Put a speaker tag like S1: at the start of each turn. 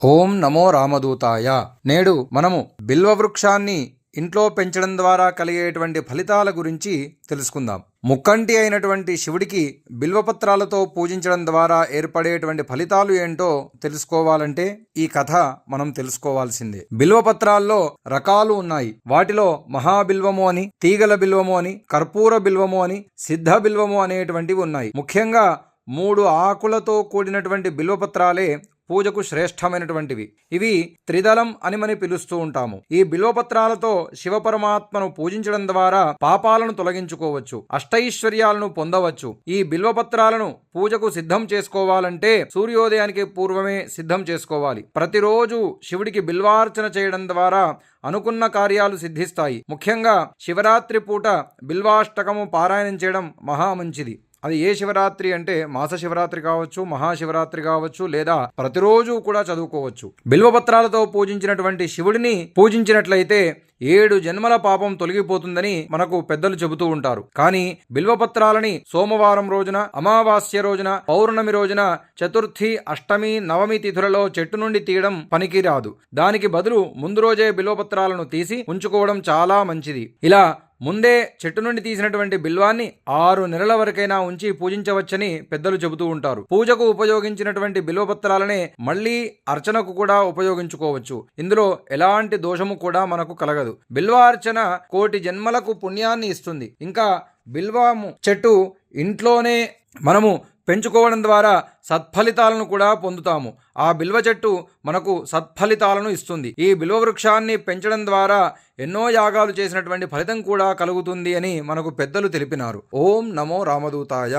S1: ఓం నమో రామదూతాయ. నేడు మనము బిల్వ వృక్షాన్ని ఇంట్లో పెంచడం ద్వారా కలిగేటువంటి ఫలితాల గురించి తెలుసుకుందాం. ముక్కంటి అయినటువంటి శివుడికి బిల్వపత్రాలతో పూజించడం ద్వారా ఏర్పడేటువంటి ఫలితాలు ఏంటో తెలుసుకోవాలంటే ఈ కథ మనం తెలుసుకోవాల్సిందే. బిల్వపత్రాల్లో రకాలు ఉన్నాయి. వాటిలో మహాబిల్వము అని, తీగల బిల్వము అని, కర్పూర బిల్వము అని, సిద్ధ బిల్వము అనేటువంటివి ఉన్నాయి. ముఖ్యంగా 3 ఆకులతో కూడినటువంటి బిల్వపత్రాలే పూజకు శ్రేష్టమైనటువంటివి. ఇవి త్రిదళం అని మనం పిలుస్తూ ఉంటాము. ఈ బిల్వపత్రాలతో శివపరమాత్మను పూజించడం ద్వారా పాపాలను తొలగించుకోవచ్చు, అష్టైశ్వర్యాలను పొందవచ్చు. ఈ బిల్వపత్రాలను పూజకు సిద్ధం చేసుకోవాలంటే సూర్యోదయానికి పూర్వమే సిద్ధం చేసుకోవాలి. ప్రతిరోజు శివుడికి బిల్వార్చన చేయడం ద్వారా అనుకున్న కార్యాలు సిద్ధిస్తాయి. ముఖ్యంగా శివరాత్రి పూట బిల్వాష్టకము పారాయణం చేయడం మహా మంచిది. అది ఏ శివరాత్రి అంటే మాస శివరాత్రి కావచ్చు, మహాశివరాత్రి కావచ్చు, లేదా ప్రతిరోజు కూడా చదువుకోవచ్చు. బిల్వపత్రాలతో పూజించినటువంటి శివుడిని పూజించినట్లయితే 7 జన్మల పాపం తొలగిపోతుందని మనకు పెద్దలు చెబుతూ ఉంటారు. కానీ బిల్వపత్రాలని సోమవారం రోజున, అమావాస్య రోజున, పౌర్ణమి రోజున, చతుర్థి, అష్టమి, నవమి తిథులలో చెట్టు నుండి తీయడం పనికిరాదు. దానికి బదులు ముందు రోజే బిల్వపత్రాలను తీసి ఉంచుకోవడం చాలా మంచిది. ఇలా ముందే చెట్టు నుండి తీసినటువంటి బిల్వాన్ని 6 నెలల వరకైనా ఉంచి పూజించవచ్చని పెద్దలు చెబుతూ ఉంటారు. పూజకు ఉపయోగించినటువంటి బిల్వపత్రాలనే మళ్ళీ అర్చనకు కూడా ఉపయోగించుకోవచ్చు. ఇందులో ఎలాంటి దోషము కూడా మనకు కలగదు. బిల్వార్చన 1,000,000 జన్మలకు పుణ్యాన్ని ఇస్తుంది. ఇంకా బిల్వము చెట్టు ఇంట్లోనే మనము పెంచుకోవడం ద్వారా సత్ఫలితాలను కూడా పొందుతాము. ఆ బిల్వ చెట్టు మనకు సత్ఫలితాలను ఇస్తుంది. ఈ బిల్వ వృక్షాన్ని పెంచడం ద్వారా ఎన్నో యాగాలు చేసినటువంటి ఫలితం కూడా కలుగుతుంది అని మనకు పెద్దలు తెలిపినారు. ఓం నమో రామదూతాయ.